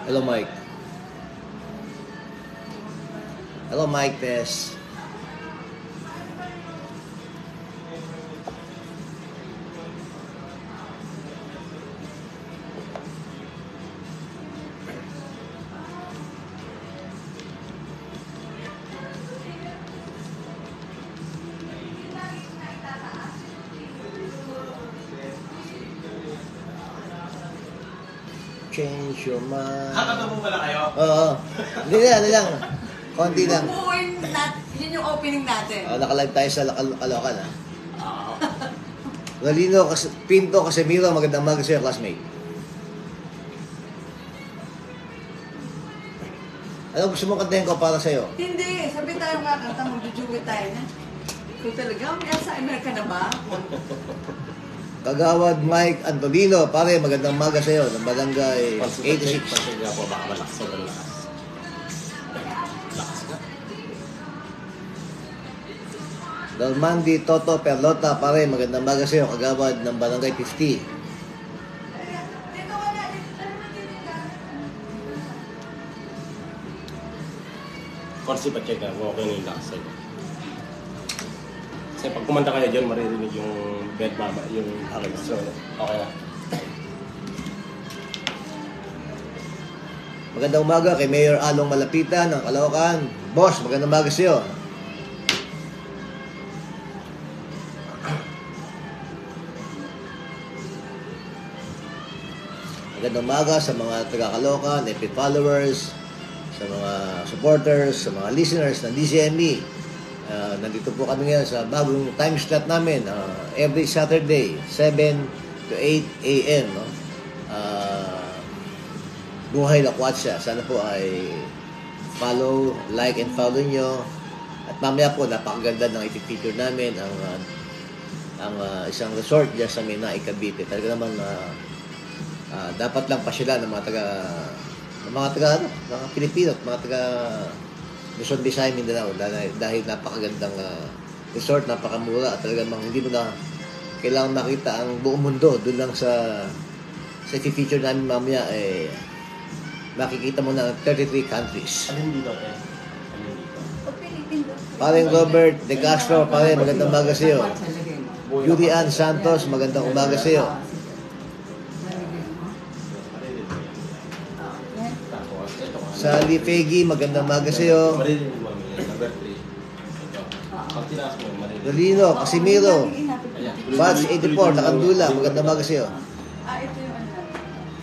Hello, Mike. Hello, Mike Tess. Change your mind. Kakatubo pala kayo? Oo. Hindi lang. Konti lang. Yun yung opening natin. Naka-live tayo sa Caloocan, ha? Oo. Galino, Pinto, Casemiro, magandang umaga sa'yo, classmate. Ano gusto mong kantahin ko para sa'yo? Hindi, sabi tayo nga kanta, mag-jujuwit tayo na. Kung talaga, may sa Amerika na ba? Kagawad Mike Antolino, pare, magandang umaga sa'yo, ng Barangay 86. Pasigla po, baka malakas. Sobrang lakas. Lakas ka. Dalmandi Toto Perlota, pare, magandang umaga sa'yo, kagawad ng Barangay 50. Korsi pa check na, okay na yung lakas sa'yo. Kasi pag kumanta kayo dyan, maririnig yung bed mama, yung hangin. So, okay na. Magandang umaga kay Mayor Along Malapitan ng Caloocan. Boss, magandang umaga sa'yo. Magandang umaga sa mga taga-Caloocan, FB followers, sa mga supporters, sa mga listeners ng DCME. Nandito po kami ngayon sa bagong time slot namin, every Saturday, 7 to 8 a.m. No? Buhay Lakwatsa. Sana po ay follow, like, and follow nyo. At mamaya po, napakaganda ng iti-feature namin ang isang resort dyan sa Minay, Cavite. Talaga naman dapat lang pasyalan ng mga taga Pilipino at mga taga Luzon, Visayas, Mindanao dahil napakagandang resort, napakamura at talagang hindi mo na kailangan makita ang buong mundo. Doon lang sa feature namin mamaya makikita mo na 33 countries. Alin dito, eh? Alin dito? Paring Robert De Castro, pare, magandang umaga sa iyo. Yuri Ann Santos, magandang umaga sa iyo. Sally Peggy, magandang umaga sa iyo. Maririnig mo, number 3. Pag tinaas mo, maririnig. Dolino, Casimiro, Batch 84, Nakandula, magandang umaga sa iyo. Ito yung ano.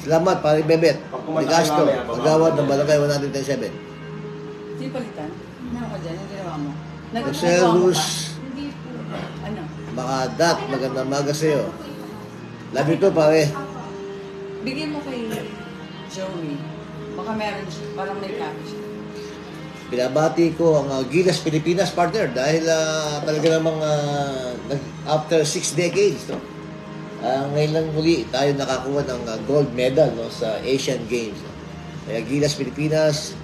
Salamat, paring Bebet. De Castro, magawad ng Barangay 137. Hindi palitan? Ano ko dyan? Yung ginawa mo? Jose Luz, Hindi po. Ano? Makadat, magandang umaga sa iyo. Love you too, pare. Bigyan mo kay Joey. Baka meron siya. Parang may copy siya. Binabati ko ang Gilas Pilipinas, partner, dahil talaga namang after 6 decades, no? Ngayon lang muli tayo nakakuha ng gold medal, no, sa Asian Games. No? Kaya Gilas Pilipinas,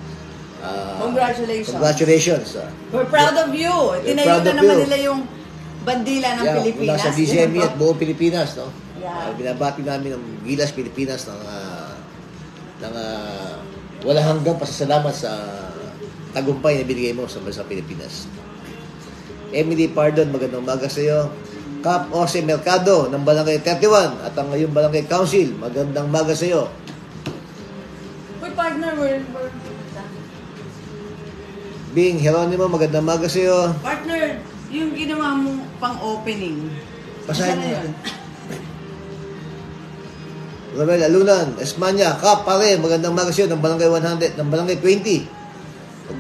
Congratulations. Congratulations. We're proud of you. Tinayo na naman nila yung bandila ng Pilipinas. Mula sa DCME at buong Pilipinas, no? Yeah. Binabati namin ang Gilas Pilipinas ng wala hanggang pasasalamat sa tagumpay na binigay mo sa bansa Pilipinas. Emily Pardon, magandang umaga sa iyo. Cap Jose Mercado ng Barangay 31 at ang ngayong Barangay Council, magandang umaga sa iyo. Uy, partner, we're Bing Heronimo, magandang umaga sa iyo. partner, yung ginawa mong pang-opening. Basahin Ano mo. yun? Romel Alunan, Esmanya, Cap, pare, magandang umaga sa iyo ng Barangay 100, ng Barangay 20.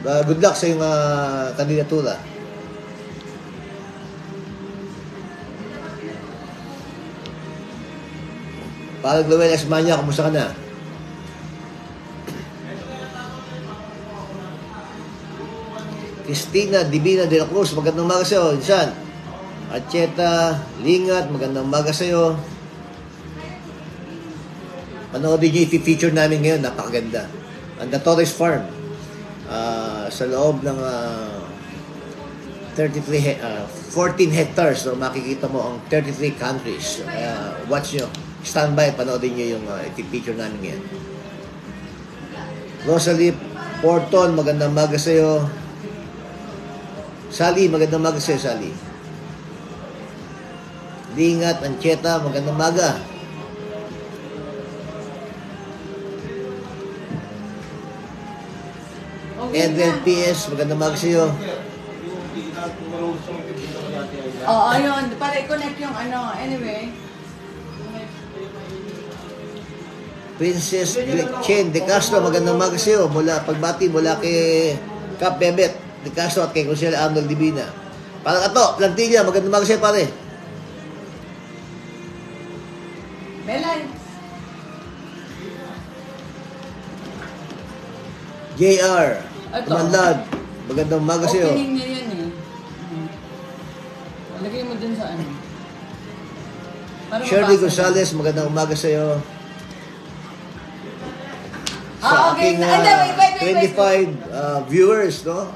Good luck sa iyong kandidatura. Parang Noel Esmanya, kumusta ka na? Cristina Divina de la Cruz, magandang umaga sa iyo. Insan. Acheta Lingat, magandang umaga sa iyo. Panoodin niyo yung feature namin ngayon, napakaganda. Ang The Torres Farm, sa loob ng 14 hectares, so makikita mo ang 33 countries. So, kaya watch nyo, stand by, panoodin nyo yung feature namin ngayon. Rosalie Porton, magandang umaga sa'yo. Sally, magandang umaga sa'yo, Sally. Lingat Ancheta, magandang umaga. Okay Edwin na. PS, magandang umaga sa'yo. Oo, yun. Para i-connect yung ano. Anyway. Princess Chen De Castro, magandang umaga sa'yo. Pagbati mula kay Cap Bebet De Castro at kay Consel Arnold Divina. Parang ato, Plantilla, magandang umaga sa'yo, pare. Melay. JR Ito. Manlad, magandang umaga sa'yo. Opening niya yan eh. Lagay mo dun sa ano. Para Shirley mabasa Gonzalez, magandang umaga sa'yo. Okay. Aking Wait. 25 viewers no,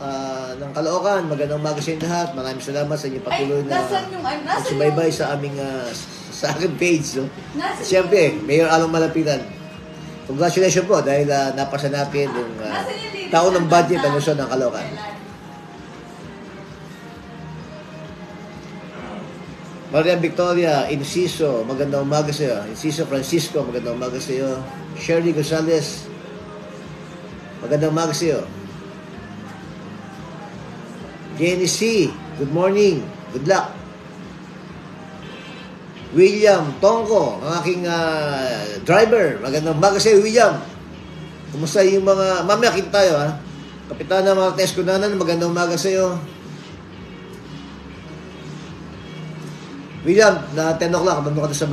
ng Caloocan, magandang umaga sa inyo lahat. Maraming salamat sa inyong patuloy na nasan yung ano? Nasan pagsubaybay yung... sa aming sa aking page. No? Nasan Siyempre, Mayor Along Malapitan. Congratulations po dahil napasa natin yung Nasan yung ladies taon ng na budget kanta? ng Luzon ng Caloocan. Maria Victoria Inciso, magandang umaga sa iyo. Inciso Francisco, magandang umaga sa iyo. Shirley Gonzalez, magandang umaga sa iyo. Jenny C, good morning, good luck. William Tongko, ang aking driver, magandang umaga sa iyo, William. Kumusta yung mga, mamaya kita tayo ha. Kapitana Martes Cunanan, magandang umaga sa iyo. William, na 10 o'clock, nandun ka na sa...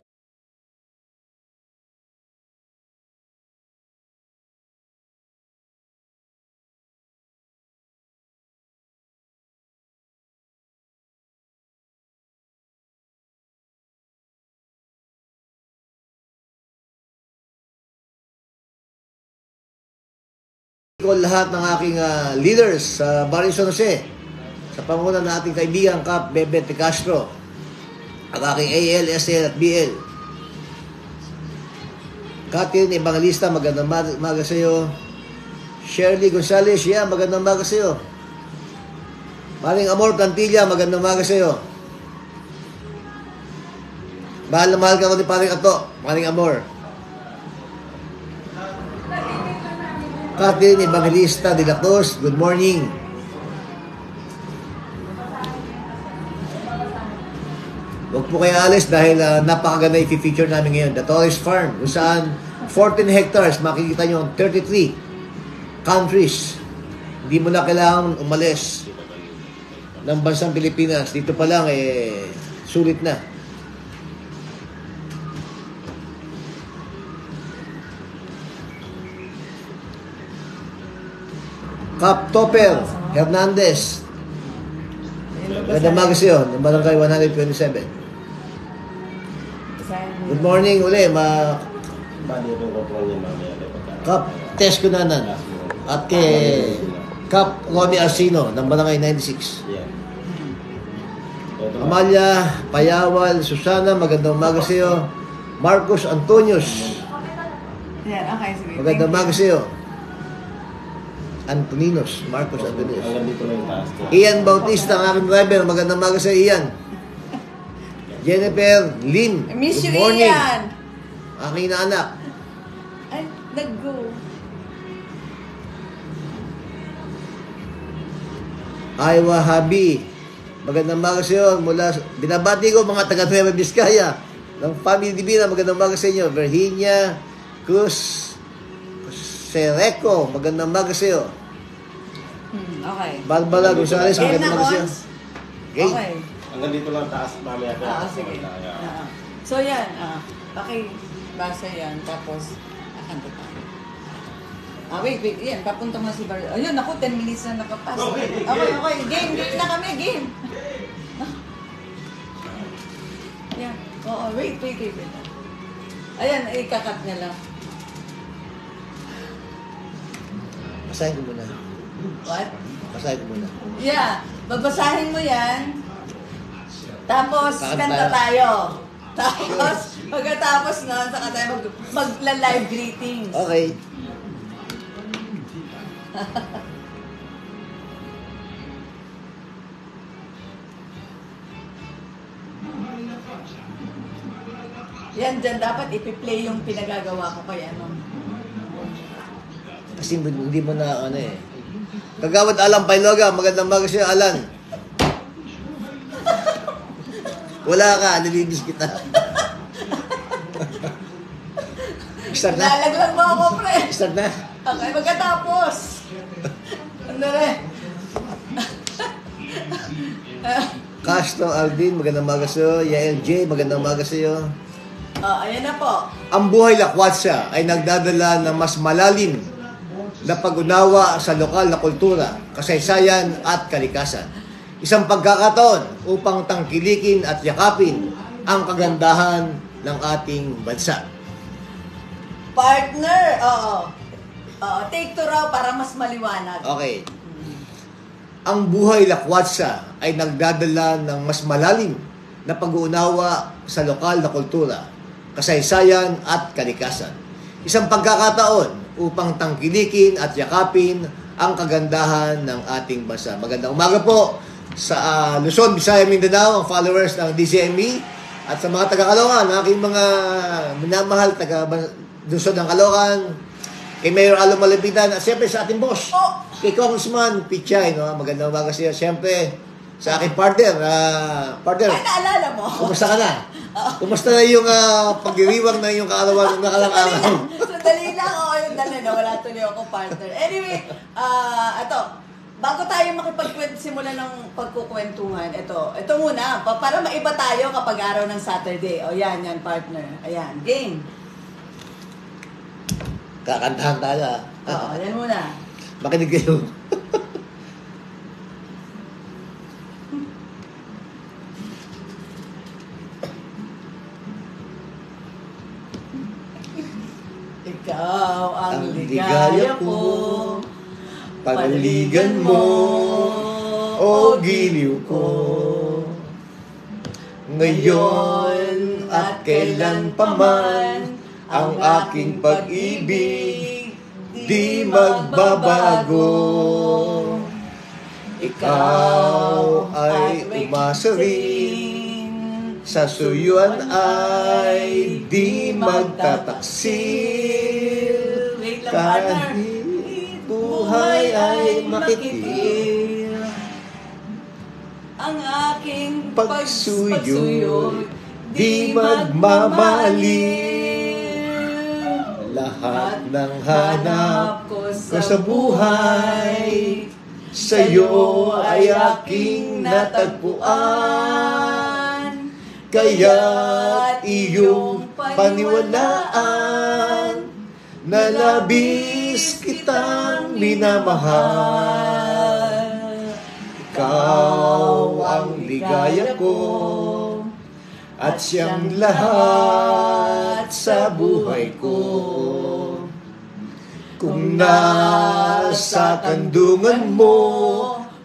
ko lahat ng aking leaders sa Barrio San Jose, sa panguna ng ating kaibigan Cap Bebet De Castro, at aking AL, SL at BL. Katin Evangelista, magandang umaga sa iyo. Shirley Gonzalez, magandang umaga sa iyo. Maring Amor Plantilla, magandang umaga sa iyo. Mahal na mahal ka ko ni Paring Ato, Maring Amor. Katin Evangelista de la Cruz, good morning. Huwag po kayo alis dahil napakaganda i-feature namin ngayon. The Torres Farm, kung saan 14 hectares, makikita nyo 33 countries. Hindi mo na kailangan umalis ng bansang Pilipinas. Dito pa lang, sulit na. Cap Topper Hernandez, magandang umaga sa iyo, ng Barangay 127. Good morning uli, Bali yung control niya mamaya. Cap Tess Cunanan at kay Cap Romy Arsino ng Barangay 96. Yeah. Amalia Payawal, Susana, magandang umaga sa iyo. Marcos Antonios, Yan, okay, sige. magandang umaga sa iyo. Antoninos, Marcos Antoninos. Hanggang dito lang yung taas ko. Ian Bautista, ang aking driver, magandang umaga sa iyo, Ian. Jennifer Lim, Miss good you, morning. Ian. Aking inaanak. Ay, nag-go. Aywa Habi, magandang umaga sa iyo. Binabati ko mga taga Nueva Vizcaya ng Family Divina, magandang umaga sa inyo. Virginia Cruz Sereco, magandang umaga sa iyo. Okay. Barbara Gonzalez, Game magandang na, umaga sa iyo. Ons? Okay. Okay. Hanggang dito lang taas mamaya. Sige. So yan, pakibasa yan, tapos kakanta tayo. Wait, yan, papunta mo si Bar... Ayun, ako, 10 minutes na nakapas. Okay, game na kami, game. Yan, oo, wait. Ayan, ikakat niya lang. Basahin ko muna. What? Basahin ko muna. Yeah, babasahin mo yan. Tapos, Kakanta kanta tayo. tayo. Tapos, pagkatapos nun, saka tayo magla-live greetings. Okay. Yan, dyan dapat ipi-play yung pinagagawa ko kay ano. Kasi hindi mo na ano eh. Kagawad Alan Pailoga, magandang umaga sa'yo, Alan. Wala ka, nilibis kita. Start na? Lalaglag mo ako, pre. Start na? Okay, magkatapos. Ano rin? Castro Alvin, magandang umaga sa'yo. Yael J, magandang umaga sa'yo. Ayan na po. Ang buhay lakwatsa ay nagdadala ng mas malalim na pag-unawa sa lokal na kultura, kasaysayan at kalikasan. Isang pagkakataon upang tangkilikin at yakapin ang kagandahan ng ating bansa. Partner, oo. Take 2 raw para mas maliwanag. Okay. Ang buhay lakwatsa ay nagdadala ng mas malalim na pag-uunawa sa lokal na kultura, kasaysayan at kalikasan. Isang pagkakataon upang tangkilikin at yakapin ang kagandahan ng ating bansa. Magandang umaga po sa Luzon, Visayas, Mindanao, ang followers ng DCME at sa mga taga-Caloocan, aking mga minamahal taga-Luzon ng Caloocan, kay Mayor Alo Malapitan at siyempre sa ating boss, kay Congressman Pichay. No? Magandang umaga siya. Siyempre sa aking partner. Partner, Ay, naalala mo? kumusta ka na? Kumusta na yung pag-iriwang na yung kaalawan ng nakalang-araw? Sandali lang. Oo, yung dali na. Wala tuloy ako partner. Anyway, ito. Bago tayo simula ng pagkukwentuhan, ito muna. Para maiba tayo kapag araw ng Saturday. O yan, partner. Ayan, game. Kakantahan tayo. Oo, yan muna. Makinig kayo. Ikaw ang ligaya ko, panaligan mo, o giliw ko. Ngayon at kailan pa man, ang aking pag-ibig di magbabago. Ikaw ay umasa rin, sa suyuan ay di magtataksil. Wait lang, partner. Kahit buhay ay makitil, Ang aking pagsuyo di magmamali. Lahat ng hanap ko sa buhay, sa'yo ay aking natagpuan. Kaya't iyong paniwalaan, na labis kitang minamahal. Ikaw ang ligaya ko, at siyang lahat sa buhay ko. Kung nasa kandungan mo,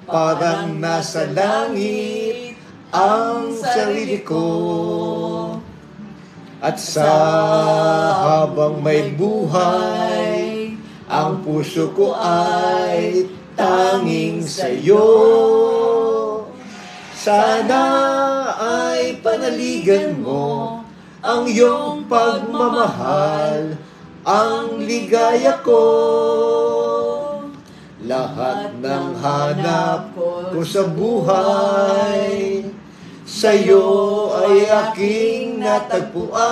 parang nasa langit ang sarili ko. At sa habang may buhay, ang puso ko ay tanging sa'yo. Sana ay panaligan mo ang iyong pagmamahal, ang ligaya ko. Lahat ng hanap ko sa buhay, sa'yo ay aking natagpuan.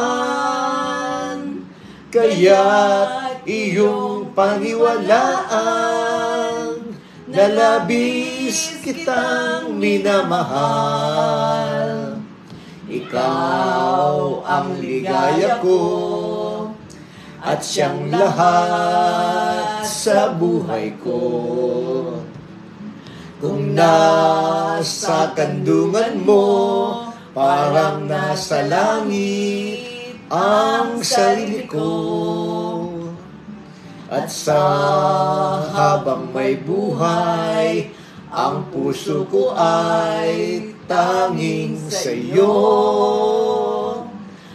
Kaya't iyong paniwalaan, na labis kitang minamahal. Ikaw ang ligaya ko, at siyang lahat sa buhay ko. Kung nasa kandungan mo, parang nasa langit ang sarili ko. At sa habang may buhay, ang puso ko ay tanging sa'yo.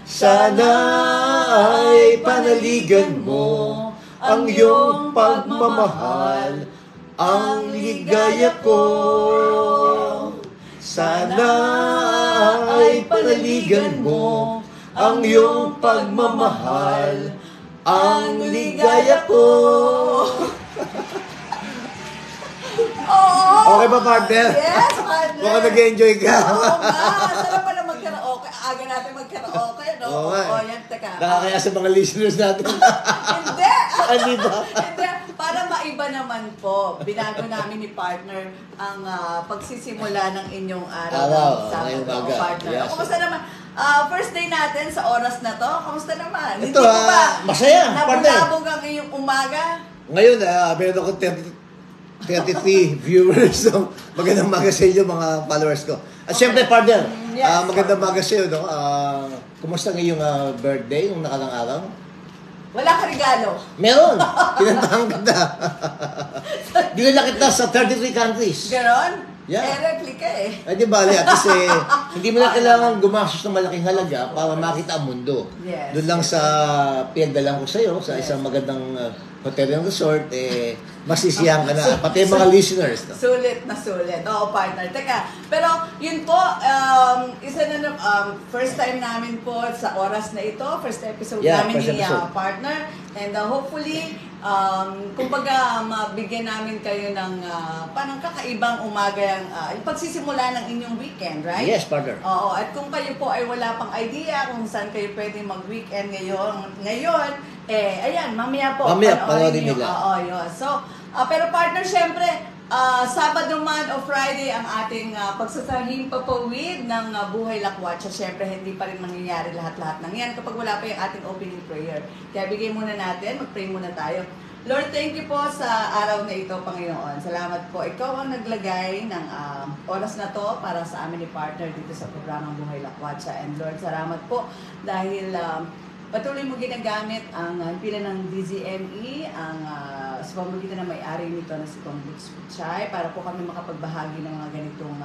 Sana ay panaligan mo ang iyong pagmamahal, ang ligaya ko. Sana ay panaligan mo ang iyong pagmamahal, ang ligaya ko. Oo! Okay ba, partner? Yes, partner! Baka nag-enjoy ka. Oo nga! Sarap pala magkaraoke. Aga natin magkaraoke, no? Oo nga. Oo, yan, teka. Nakakaya sa mga listeners natin. Hindi! Hindi ba? Hindi. Para maiba naman po, binago namin ni partner ang pagsisimula ng inyong araw Araw, ng Sabado, ngayong umaga. partner. Yes. Kumusta naman? First day natin sa oras na to, kamusta naman? Ito, Hindi ko ba masaya, partner. nabulabog ang iyong umaga? Ngayon, meron ako 33 viewers. So, magandang umaga sa inyo, mga followers ko. At syempre, partner, Yes, magandang umaga sa iyo. No? Kumusta ng iyong birthday nung nakalang araw? Wala ka regalo. Meron! Pinantahan kita. Dinala kita sa 33 countries. Ganon? Yeah. Replika eh. Ay, di bali, at least hindi mo na kailangan gumastos ng malaking halaga para makita ang mundo. Yes. Doon lang sa pinagdalan ko sa iyo, sa isang magandang hotel and resort, masisiyahan ka na. Pati yung mga listeners. No? Sulit na sulit. Oo, partner. Teka, pero yun po, isa na first time namin po sa oras na ito, first episode namin first ni episode. partner. And hopefully, kumbaga, mabigyan namin kayo ng parang kakaibang umaga yung pagsisimula ng inyong weekend, right? Yes, partner. Oo, at kung kayo po ay wala pang idea kung saan kayo pwede mag-weekend ngayon, ayan, mamaya po. Mamaya, panoorin niyo. nila. Oo, yun. So, pero partner, syempre, Sabado man o Friday ang ating pagsasahing papawid ng Buhay Lakwatsa. Syempre, hindi pa rin mangyayari lahat-lahat ng yan kapag wala pa yung ating opening prayer. Kaya bigay muna natin, mag-pray muna tayo. Lord, thank you po sa araw na ito, Panginoon. Salamat po. Ikaw ang naglagay ng oras na to para sa amin ni partner dito sa programang Buhay Lakwatsa. And Lord, salamat po dahil patuloy mo ginagamit ang pila ng DZME, ang sa pamamagitan ng may-ari nito na si Kong Butch Butchay, para po kami makapagbahagi ng mga ganitong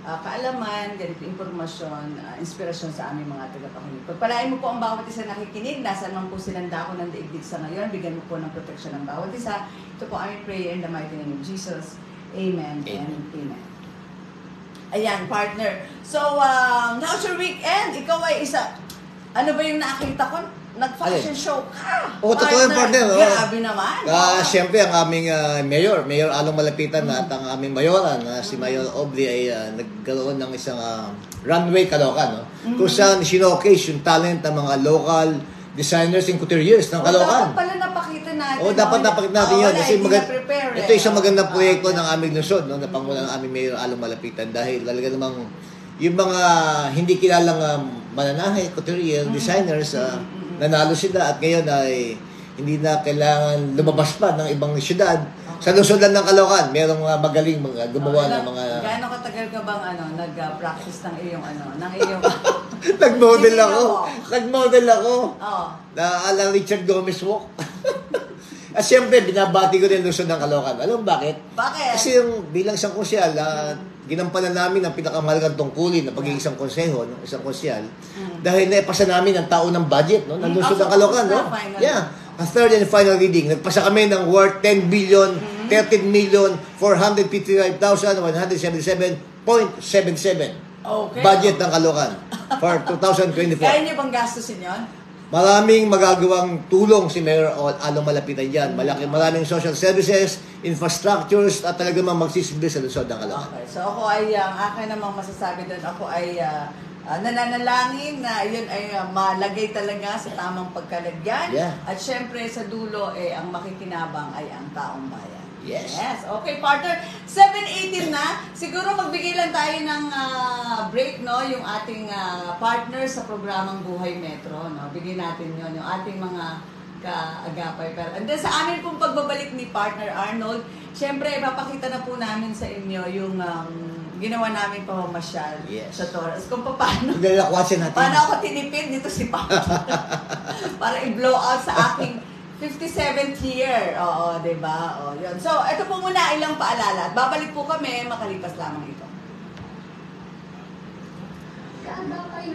kaalaman, ganitong impormasyon, inspirasyon sa aming mga tagapakinig. Pagpalain mo po ang bawat isa nakikinig, nasaan man po silang dako ng daigdig sa ngayon, bigyan mo po ng proteksyon ng bawat isa. Ito po aming prayer in the mighty name of Jesus. Amen. And amen. Ayan, partner. So, how's your weekend? Ikaw ay isa, ano ba yung nakita ko? Nag-fashion show ka. Oo, totoo yung partner. Grabe naman. Siyempre, ang aming Mayor Along Malapitan at ang aming Mayoran, si Mayor Aubrey ay nagkaroon ng isang runway Caloocan. No? Kung saan sinocase yung talent ng mga local designers and couturiers ng Caloocan. Dapat pala napakita natin. Dapat napakita natin yun. Kasi ito isang magandang proyekto ng aming lungsod, no? Na pangunan ng aming Mayor Along Malapitan dahil talaga namang yung mga hindi kilalang mananahe, couturier, designers, nanalo sila at ngayon ay hindi na kailangan lumabas pa ng ibang syudad. Sa lungsod ng Caloocan, merong magaling mga gumawa ng mga... Gaano katagal ka bang nag-practice ng iyong ng iyong... Nag-model ako. Oo. Na alang Richard Gomez walk. At siyempre, binabati ko din lungsod ng Caloocan. Alam mo bakit? Bakit? Kasi yung bilang isang konsyal, ginampanan namin ang pinakamahalagang tungkulin na pagiging isang konseho, no? Isang konsyal. Dahil naipasa namin ang taon ng budget, no? Ng lungsod ng Caloocan, no? Yeah. A third and final reading. Nagpasa kami ng worth 10 billion, 13,453,177.77 Okay. budget ng Caloocan for 2024. Kaya niyo bang gastusin yun? Maraming magagawang tulong si Mayor Along Malapitan dyan. Maraming social services, infrastructures, at talaga mang magsisilbi sa lungsod ng Caloocan. Okay. So ako ay, ang akin namang masasabi doon, ako ay nananalangin na yun ay malagay talaga sa tamang pagkalagyan. Yeah. At syempre sa dulo, ang makikinabang ay ang taong bayan. Yes. Okay, partner. 7:18 na. Siguro magbigay lang tayo ng break, no? Yung ating partner sa programang Buhay Metro, no? Bigyan natin yun, yung ating mga kaagapay. And then sa amin pong pagbabalik ni partner Arnold, syempre, ipapakita na po namin sa inyo yung ginawa namin pamamasyal sa Torres. Kung paano Naglalakwasin natin. paano ako tinipid nito si partner para i-blow out sa aking 57th year. Oo, diba? O, yun. So, ito po muna ilang paalala. At babalik po kami makalipas lamang ito.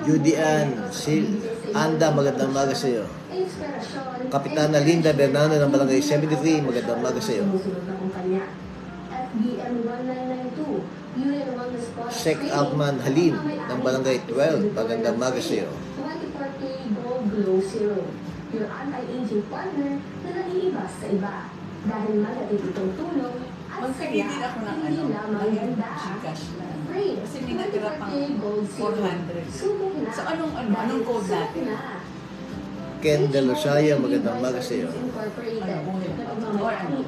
Judy Ann, Anda, magandang umaga sa iyo. Kapitana Linda Bernardo ng Barangay 73, magandang umaga sa iyo. Sek Alman Halim ng Barangay 12. Magandang umaga sa iyo. 24K Gold Glow Serum, your anti-aging partner na naiibas sa iba. Dahil malatid itong tulong at Magpili din ako ng hindi lamang ganda. Gcash na. Free, Kasi may natira pang 24K Gold Serum. 400. Subok na. So, anong code Subok natin? na. Ken De Losaya, magandang umaga sa iyo.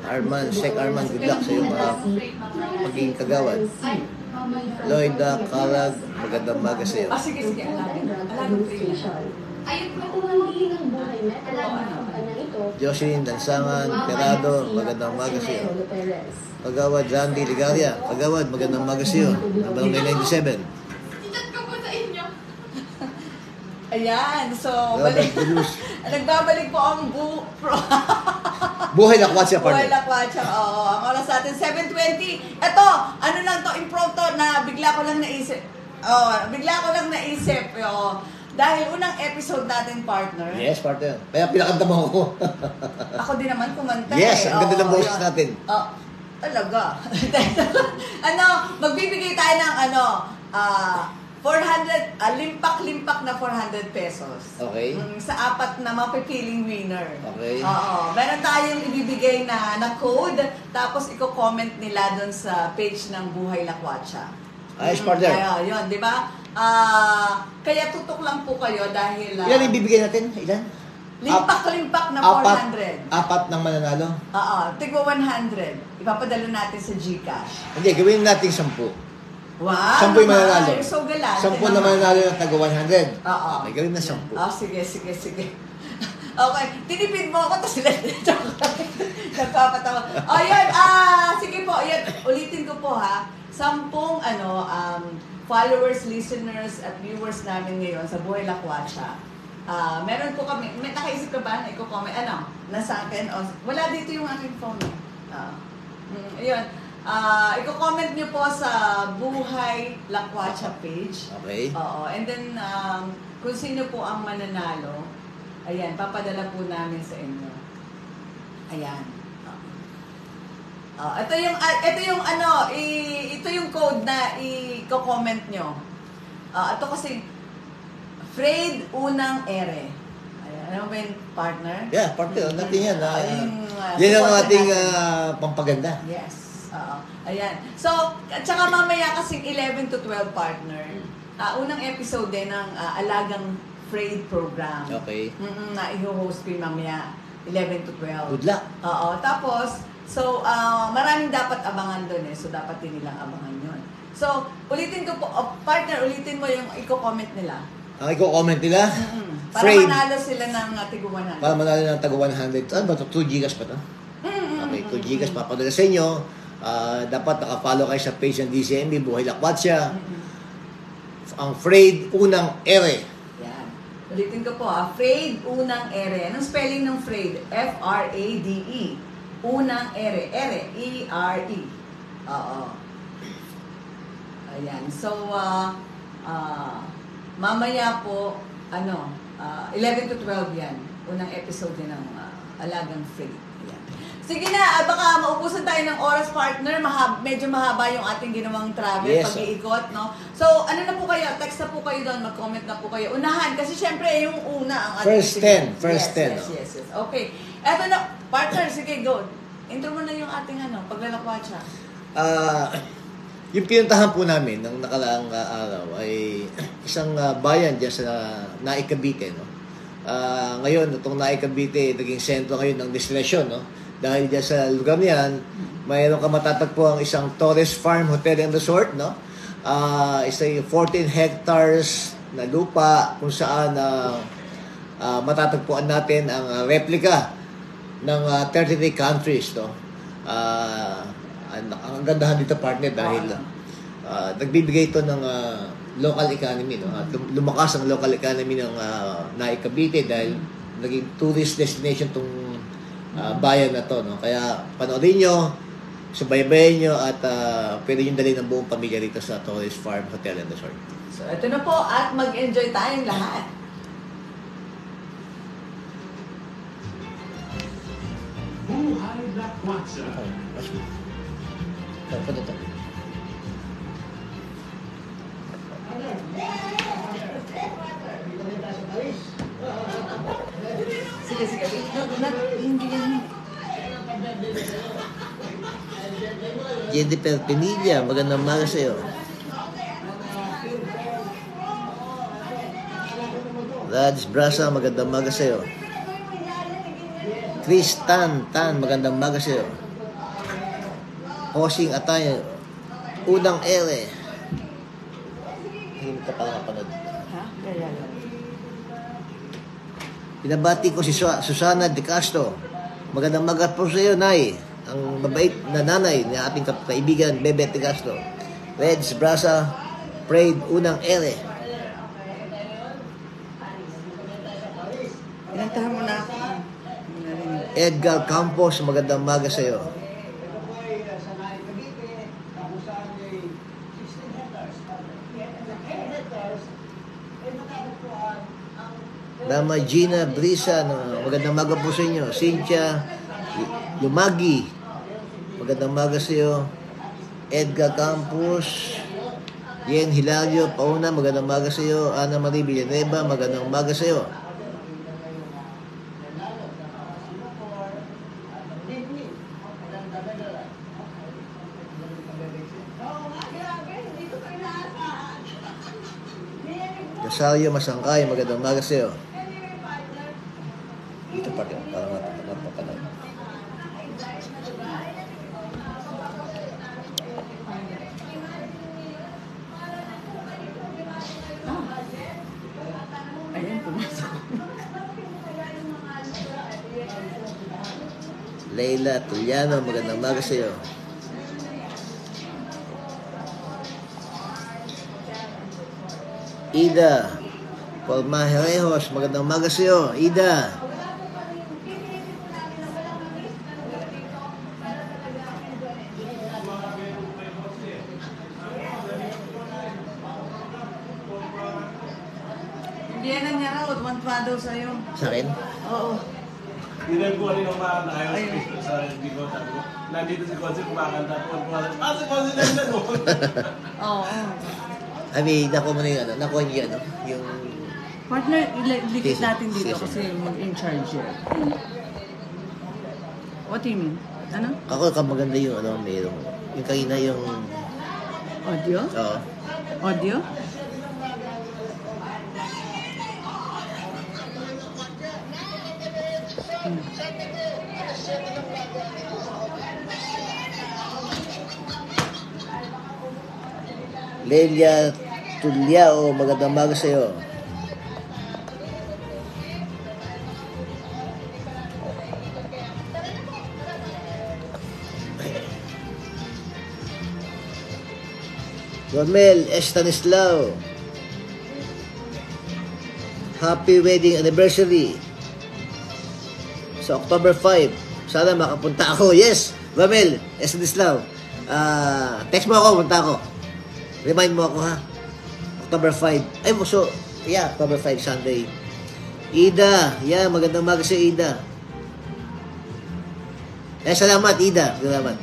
Arman, Sek Arman, good luck sa iyo mga magiging kagawad. Lloyda Kalag, magandang umaga sa iyo. Sige, alamin. Alamin ko yun. Ayun po kung hindi ng buhay metal ang kampanya ito. Jocelyn Dansangan, Perado, magandang umaga sa iyo. Kagawad Randy Ligaria, kagawad, magandang umaga sa iyo. Ng Barangay 97. Chat ko po sa inyo. Ayan, so, Robert Bulus. nagbabalik po ang Buhay Lakwatsa, Buhay partner. Lakwatsa, oo. Ang oras natin, 7:20. Ito, ano lang to, impromptu na bigla ko lang naisip. Dahil unang episode natin, partner. Yes, partner. Kaya pinakanta mo ako. Ako din naman kumanta. Yes, ang ganda ng Oo, boses yun. natin. Talaga. Magbibigay tayo ng 400, limpak-limpak na 400 pesos. Okay. Sa apat na mapipiling winner. Okay. Oo. Meron tayong ibibigay na code, tapos i-comment nila doon sa page ng Buhay Lakwatsa. Ayos, partner. Kaya, yun, di ba? Kaya tutok lang po kayo dahil... Ilan ibibigay natin? Ilan? limpak-limpak na 400. Apat ng mananalo? Oo, tigwa 100. Ipapadala natin sa Gcash. Hindi, gawin natin 10. Wow! 10 yung mananalo. You're so galante 10 na mananalo ng taga 100. Oo. Okay, gawin na 10. Sige. Okay, tinipid mo ako, tapos sila nagpapatawa. Yan, sige po, yan, ulitin ko po ha. 10 followers, listeners, at viewers namin ngayon sa Buhay Lakwatsa. Meron po kami, may nakaisip ka ba na i-comment, nasa akin, wala dito yung aking phone. Ayun, i-comment nyo po sa Buhay Lakwatsa page. Okay. Oo, and then, kung sino po ang mananalo, ayan, papadala po namin sa inyo. Ayan. Ito yung code na i-comment nyo. Ito kasi, Fred Unang Ere. Ayan, ano ba yung partner? Yeah, partner. Natin yan. Yan ang ating pampaganda. Yes. Ayan. So, at saka mamaya kasing 11 to 12 partner. Unang episode din ng Alagang Fred program. Okay. Na i-host ko yung mamaya 11 to 12. Good luck. Oo. Tapos, maraming dapat abangan doon eh. So, dapat din nilang abangan yun. So, ulitin ko po, partner, ulitin mo yung i-comment nila. Ang i-comment nila? Para Fred. manalo sila ng tigo 100. Para manalo ng taga 100. Ano ba ito? 2 gigas pa ito? Okay, 2 gigas papadala sa inyo. Dapat nakafollow kayo sa page ng DCMB, Buhay Lakwatsa. Ang Fred Unang Ere. Yan. Ulitin ko po Fred Unang Ere. Anong spelling ng Fred? F-R-A-D-E. Unang Ere. Ere. E-R-E. Oo. Ayan. So, mamaya po, 11 to 12 yan. Unang episode din ng Alagang Fred. Ayan. Sige na, baka maubusan tayo ng oras, partner. Medyo mahaba yung ating ginawang travel, Yes, pag-iikot, no? So, ano na po kayo? Text na po kayo doon, mag-comment na po kayo. Unahan, kasi syempre, yung una ang ating... First 10. Yes. Okay. Eto na, partner, sige, go. Intro mo na yung ating paglalakwatsa. Yung pinuntahan po namin ng nakalaang araw ay isang bayan dyan sa Naik Cavite, no? Ngayon, itong Naik Cavite, naging sentro ngayon ng destinasyon, no? Dahil dyan sa lugar niyan, mayroon ka matatagpo ang isang Torres Farm Hotel and Resort, no? Isa yung 14 hectares na lupa kung saan matatagpuan natin ang replika ng 33 countries, no? Ang gandahan dito, partner, dahil nagbibigay ito ng local economy, no? Lumakas ang local economy ng Naik Cavite dahil naging tourist destination tong bayan na to, no? Kaya panoorin nyo, subaybayan nyo at pwede nyo dalhin ng buong pamilya rito sa Torres Farm Hotel and Resort. So, ito na po at mag-enjoy tayong lahat. Buhay Lakwatsa. Ano to? Sige, sige. Hindi yan. Jennifer Pinilla, magandang umaga sa'yo. Raj Brasa, magandang umaga sa'yo. Chris Tan, magandang umaga sa'yo. Posing Atay, unang ere. Hindi ka pala kapanood. Ha? Kaya lang. Pinabati ko si Susana De Castro. Magandang umaga po sa iyo, Nay. Ang mabait na nanay ni ating kaibigan, Bebe De Castro. Reds Brasa, Prayed, unang ere. Inantahan mo na ako. Edgar Campos, magandang umaga sa iyo. Dama Gina Brisa, magandang umaga po sa inyo. Cynthia Lumagi, magandang umaga sa iyo. Edgar Campos, Yen Hilario Pauna, magandang umaga sa iyo. Ana Marie Villanueva, magandang umaga sa iyo. Rosario Masangkay, magandang umaga sa iyo. Ito pa rin, para mapapanood. Ayan, pumasok. Leila Tuliano, magandang umaga sa iyo. Ida Palmaherejos, magandang umaga sa iyo. Ida. Hindi yan ang nyaraot. One daw sa'yo. Sa akin? Oo. Hindi ko kanina umakanta kayo sa hindi ko sabi ko. Nandito si Consi kumakanta po. Si Consi na mo. Oo. I mean, nakuha mo na yung nakuha niyo yung Partner, ilikit Sige, natin dito sige. kasi mag-in charge yan. What do you mean? Ano? ako maganda yung mayroong yung kanina yung Audio? oo. Audio? Lelia Tuliao, magandang umaga sa iyo. Romel Estanislao, happy wedding anniversary sa October 5. Sana makapunta ako. Yes, Romel Estanislao. Text mo ako, punta ako. Remind mo ako ha. October 5. Ay, so, yeah, October 5, Sunday. Ida, yeah, magandang umaga si Ida. Salamat, Ida. Salamat.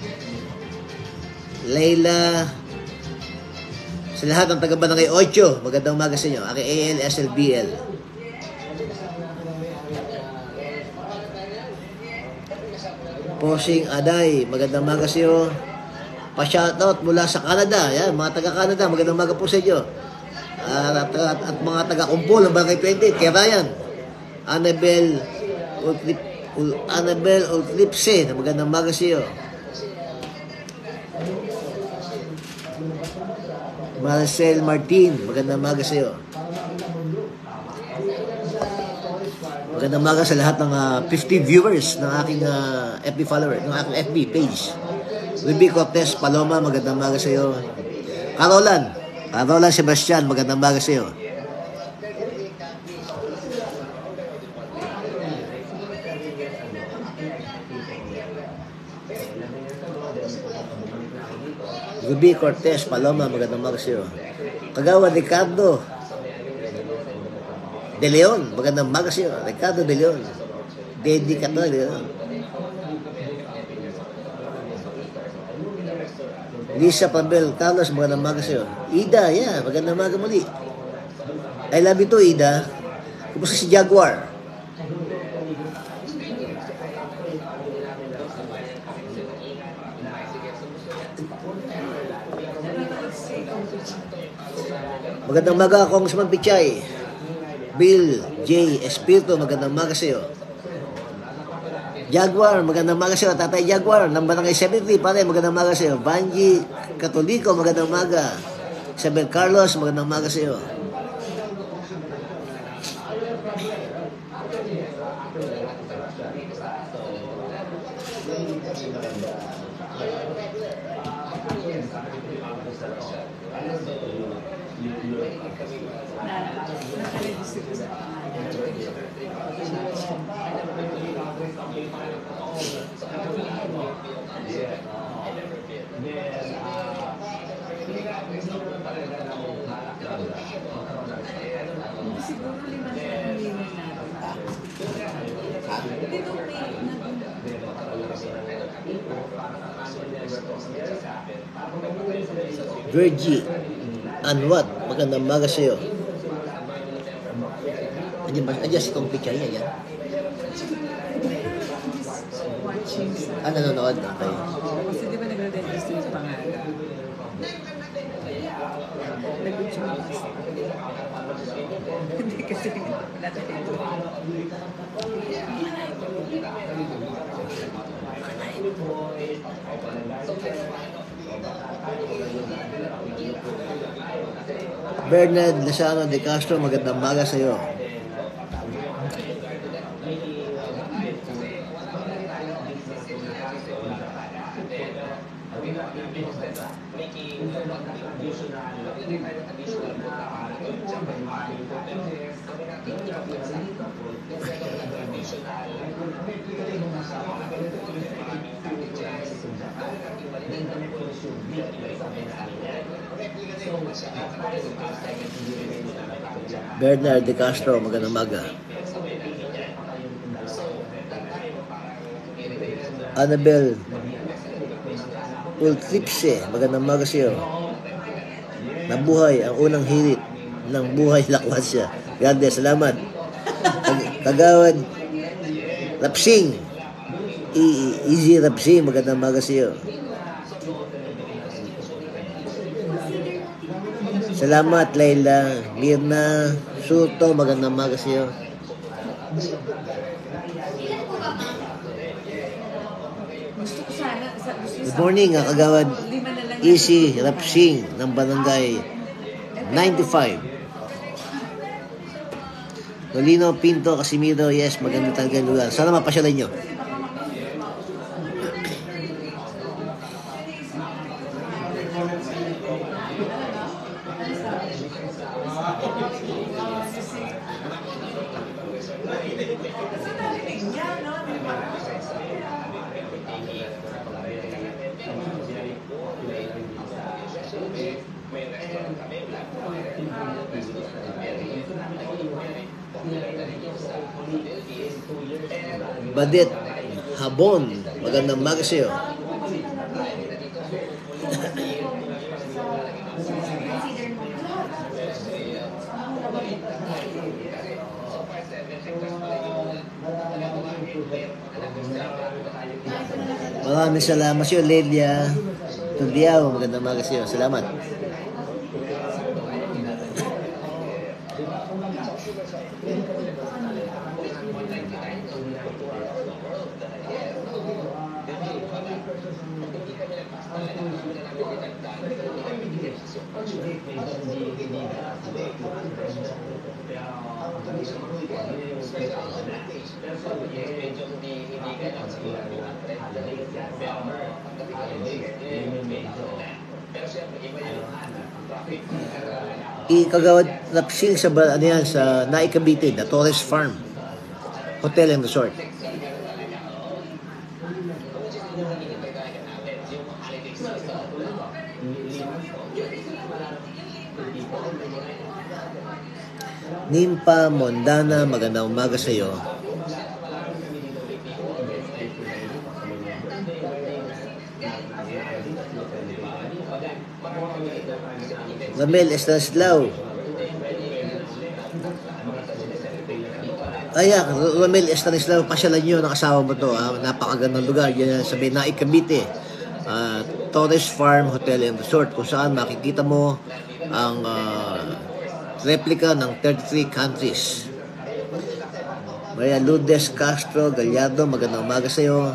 Layla, sa lahat ng taga-Barangay 8, magandang umaga sa inyo. Aking ALSLBL. Posing Aday, magandang umaga sa iyo. Pa-shoutout mula sa Canada. Yan, mga taga-Canada, magandang umaga po sa inyo. At mga taga-Kumpol ng Barangay 20, kay Ryan. Annabelle Ultripse, magandang umaga sa iyo. Marcel Martin, magandang umaga sa iyo. Magandang umaga sa lahat ng 50 viewers ng aking FB follower, ng aking FB page. Ruby Cortez Paloma, magandang umaga sa iyo. Carolan Sebastian, magandang umaga sa iyo. Ruby Cortez Paloma, magandang umaga sa iyo. Kagawa Ricardo De Leon, magandang umaga sa iyo. Ricardo De Leon. Dedicator De Leon. Lisa Pabel, Carlos, magandang umaga sa'yo. Ida, yeah, magandang umaga muli. I love you too, Ida. Kumusta si Jaguar? Magandang umaga, Congressman Pichay. Bill J. Espiritu, magandang umaga sa'yo. Jaguar, magandang umaga sa'yo. Tatay Jaguar, ng Barangay 73, pare, magandang umaga sa'yo. Banji Katoliko, magandang umaga. Isabel Carlos, magandang umaga sa'yo. Siguro 5 million natin. Dito Virgie Anwat, magandang umaga sa'yo. Andiyan si Tong Pichay, yan. Nanonood. Okay. Kasi di ba nagre-register yung pangalan? Nag-choose. Hindi kasi wala dito. Bernard Lazaro de Castro, magandang umaga sa'yo. Bernard de Castro, magandang umaga. Annabel Ultripse, magandang umaga sa'yo. Nabuhay ang unang hirit ng buhay Lakwasya. Grande, salamat. Kagawad Rapsing, Easy Rapsing, magandang umaga sa'yo. Salamat, Layla. Mirna Surto, magandang umaga sa'yo. Good morning, kagawad Easy Rapsing ng Barangay 95. Nolino Pinto Casimiro, yes, maganda talaga yung lugar. Sana mapasyalan nyo. Badet Habon, magandang umaga sa'yo. Maraming salamat sa'yo, Lelia Tudiao, magandang umaga sa'yo. Salamat. Kagawad Rapsing sa ano yan, sa Naikabiti, na Torres Farm Hotel and Resort. Nimpa Mondana, magandang umaga sa iyo. Ramel Estanislao. Ayan, Ramel Estanislao, pasyalan nyo ng asawa mo to. Napakagandang lugar. Yan sa Benai, Cavite. Torres Farm Hotel and Resort, kung saan makikita mo ang replica ng 33 countries. Maria Lourdes Castro Gallardo, magandang umaga sa iyo.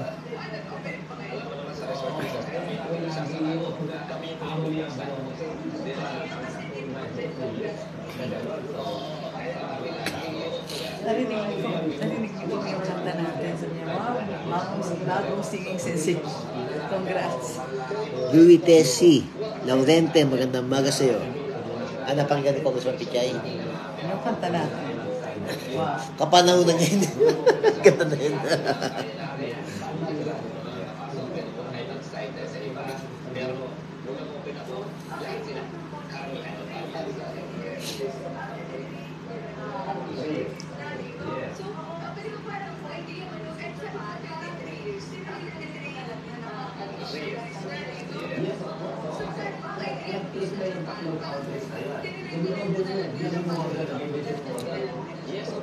Narinig ko yung kanta natin. Sabi niya, wow, bagong singing sensation. Congrats. Louis Tessie Laurente, magandang umaga sa iyo. Napanggan ko Congressman Pichay. Yung kanta natin. Wow. Kapanahonan niya yun. Ganda na yun.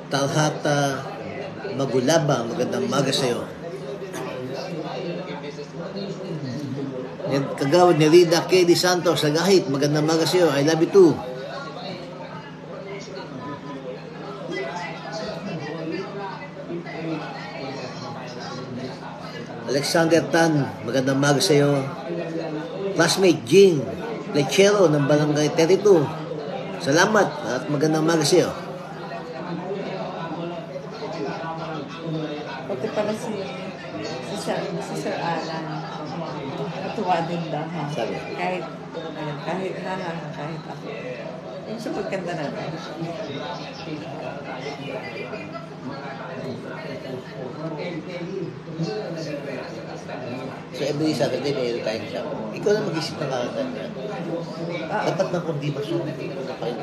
Talhata Magulaba, magandang umaga sa iyo. Kagawad ni Rida K. Di Santos, Sagahit, magandang umaga sa iyo. I love you too. Alexander Tan, magandang umaga sa iyo. Classmate Jing Lechero ng Barangay 32, salamat at magandang umaga sa iyo. Pati pala si Sir Alan. Natuwa din daw, ha? Sabi. Kahit ako. Yung sa pagkanta natin. So every Saturday may time siya. Ikaw na mag-isip ng kakanta niya. Dapat na kung di masunod, ikaw na kayo.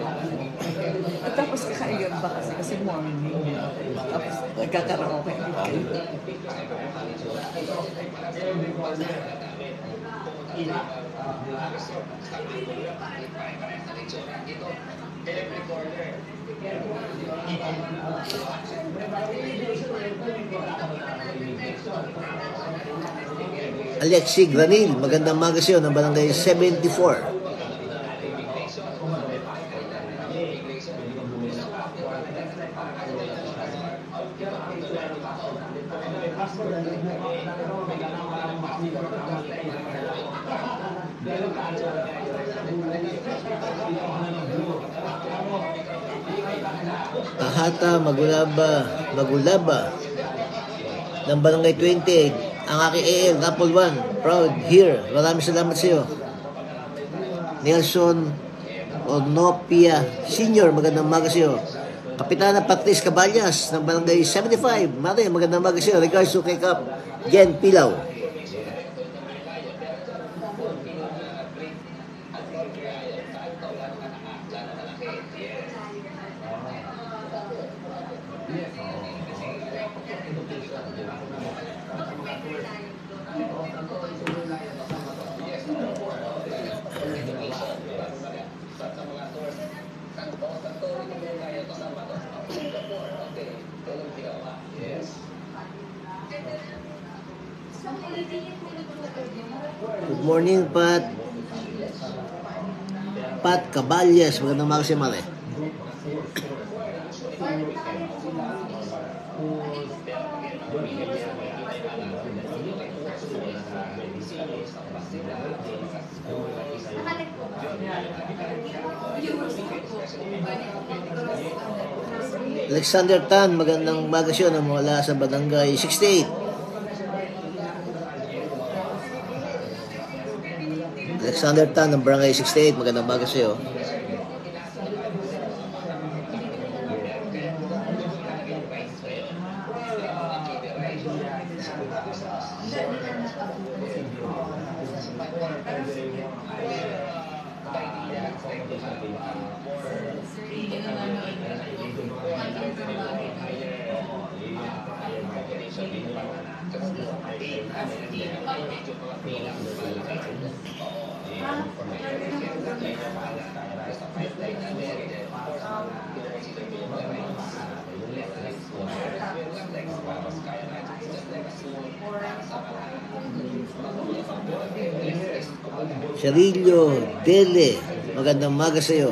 At tapos kakaigan ba kasi morning. Tapos nagkakaraoke kayo. Alexi Granil, magandang umaga sa iyo ng Barangay 74. Tahata Magulaba ng Barangay 28. Ang aking AL, Apple 1, proud here. Maraming salamat sa iyo. Nelson Onopia Senior, magandang umaga sa iyo. Kapitana Patrice Caballas ng Barangay 75. Mare, magandang umaga sa iyo. Regards to kay Cap Jen Pilaw. Good morning, Pat Caballas. Magandang umaga si Mare. Alexander Tan, magandang umaga siya na mula sa Barangay 68. Alexander Tan ng Barangay 68, magandang umaga sa iyo. Sharillo Dele, magandang umaga sa iyo.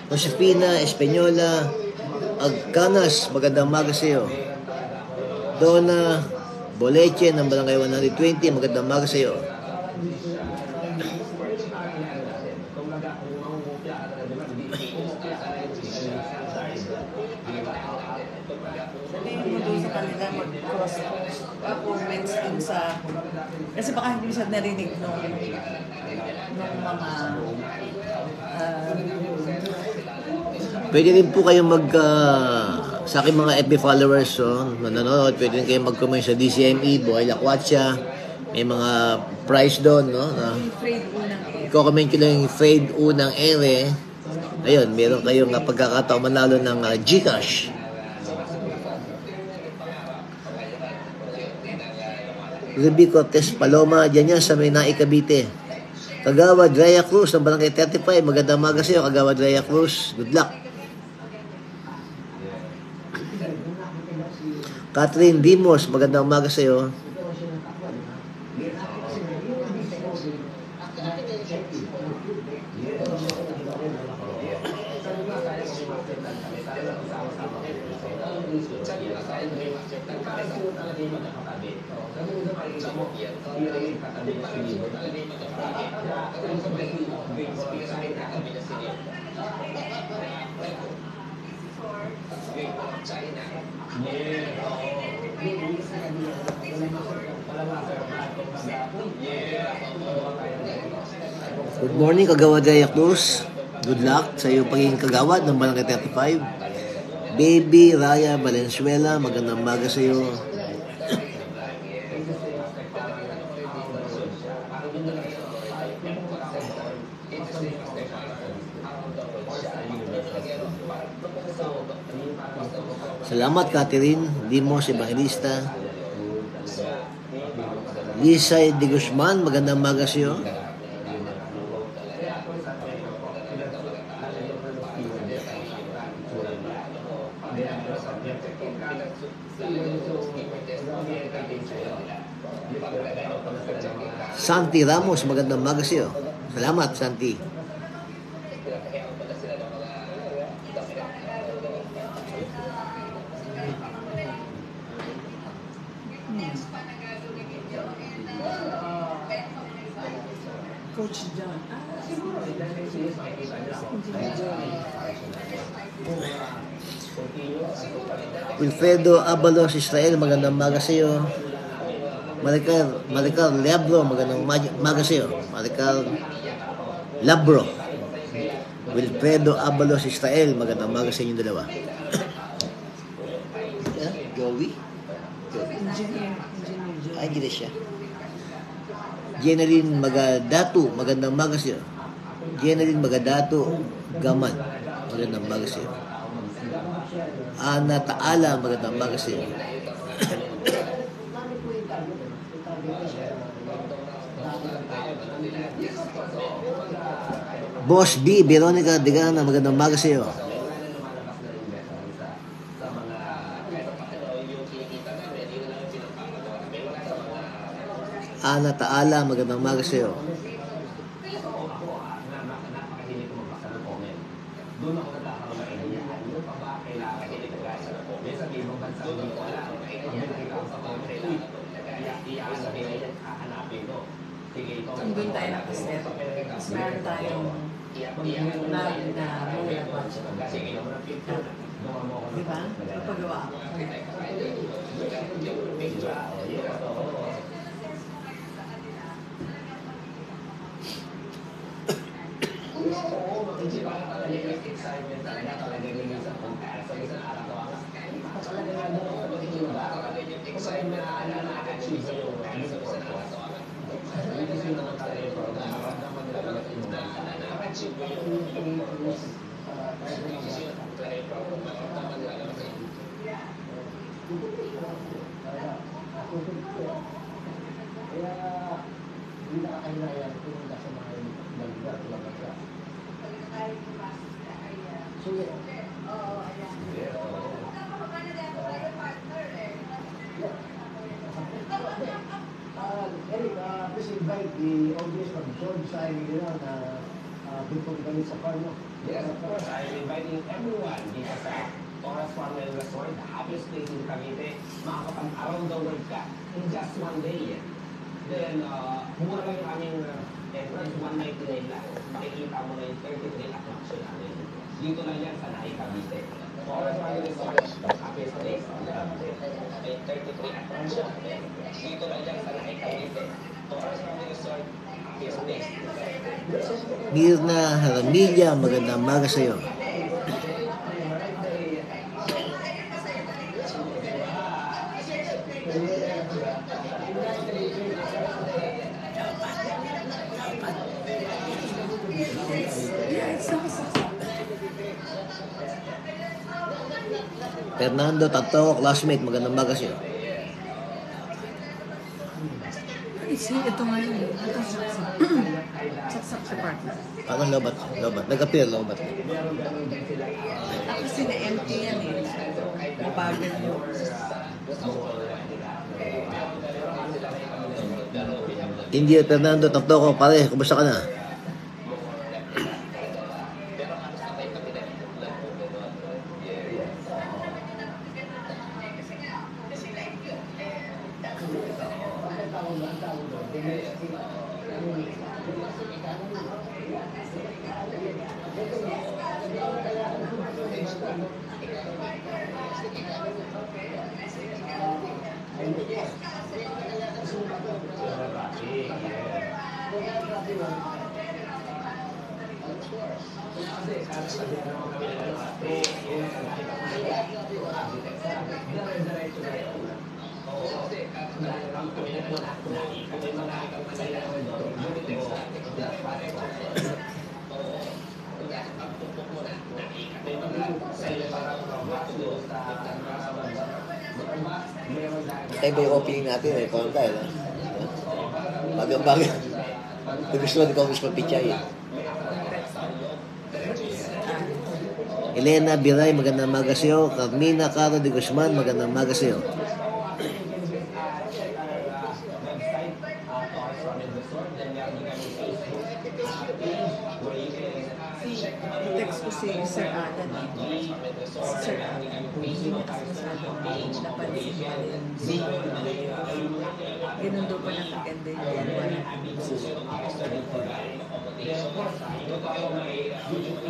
Josefina Espanyola Agcanas, magandang umaga sa iyo. Donna Boleche ng Barangay 120, magandang umaga sa iyo. Sabihin mo doon sa kanila mag-cross comments din sa... Kasi baka hindi siya narinig nung mga... Pwede rin po kayong sa aking mga FB followers, nanonood, pwede rin kayong mag-comment sa DCME, Buhay Lakwatsa. May mga prize doon, no? Fred unang air. I-comment ko lang yung Fred unang ere. Ayun, meron kayong pagkakataon manalo ng Gcash. Ruby Cortez Paloma, dyan yan sa May Cavite. Kagawad Raya Cruz ng Barangay 35, magandang umaga sa iyo, Kagawad Raya Cruz. Good luck. Catherine Dimos, magandang umaga sa iyo. Good morning, Kagawad Raya Cruz. Good luck sa iyong pagiging kagawad ng Barangay 35. Baby Raya Valenzuela, magandang umaga sa iyo. Salamat, Catherine Dimos Evangelista. Lisa de Guzman, magandang umaga sa iyo. Santi Ramos, magandang umaga sa iyo. Salamat, Santi. Coach John. Wilfredo Abalos Israel, magandang umaga sa iyo. Maricar Labro, magandang umaga sa iyo. Maricar Labro. Wilfredo Abalos Israel, magandang umaga sa inyong dalawa. Joey? Engineer Ay, hindi na siya. Jeneline Magadatu, magandang umaga sa iyo. Jeneline Magadatu Gaman, magandang umaga sa iyo. Ana Taala, magandang umaga sa iyo. Boss B, Veronica Digana, magandang umaga sa iyo. Ana Taala, magandang umaga sa iyo. Doon tayo nakaset. Tapos meron tayong live na mula watch. Diba? Napagawa ako. Kaya, hindi nakakailangan pumunta sa mga lugar tulad ka. Sige. Eric, please invite the audience from George sa nila na dito kami sa Parno. Yes, of course. I'm inviting everyone dito sa Torres Farm and Resort, the happiest place in Cavite. Makakapag-around the world ka in just one day. Then, mura lang yung aming entrance, 199 lang. Makikita mo na yung 33 attraction namin. Dito lang yan sa Nahay Cavite. Torres Farm and Resort, the happiest place in Cavite. May 33 attraction. Dito lang yan sa Nahay Cavite. Torres Farm and Resort, happiest place in Cavite. Mirna Haramilla, magandang umaga sa iyo. Fernando Tato, classmate, magandang umaga sa iyo. Ito ngayon. Saksak sa partner. Parang lobat. Nag-appear, lobat. Kasi na-empty yan eh. Mabagal yung... Hindi, Fernando Tato, pare, kumusta ka na? Tayo ba yung opening natin eh? Kung tayo na. Bagang-bagang. Gusto ko mismo pichay eh. Elena Biray, magandang umaga sa iyo. Carmina Caro de Guzman, magandang umaga sa iyo. Text ko si Sir Alan. Sir Alan. Hindi niya kasi masyadong napansin niya yung ganun daw pa nakaganda yung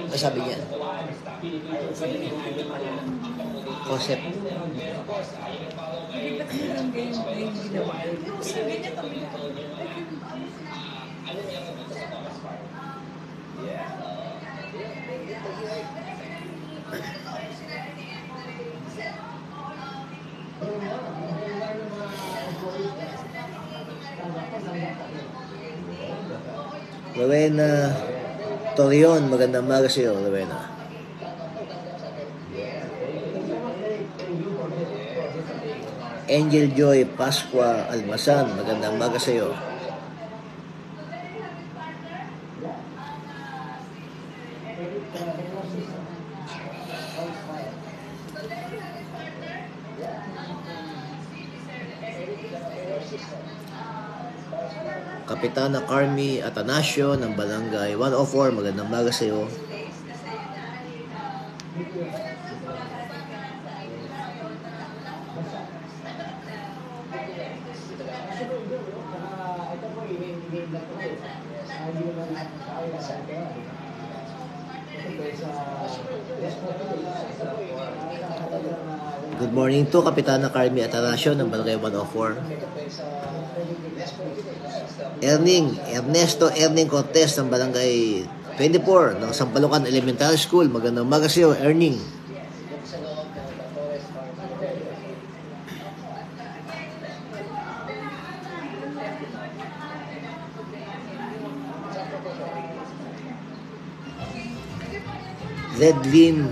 Ano sabi niya? Concept. Hindi ba't nilang ganyan ginawa? Sabi niya kami na. Rowena Torion, magandang umaga sa iyo, Rowena. Angel Joy Pasqua Almasan, magandang umaga sa iyo. Kapitana Carmi Atanasio ng Barangay 104, magandang umaga sa iyo. Good morning to Kapitana Carmi Atanasio ng Barangay 104. Ernesto Erning Cortez ng Barangay 24 ng Sampalucan Elementary School. Magandang umaga sa iyo, Erning. Redlin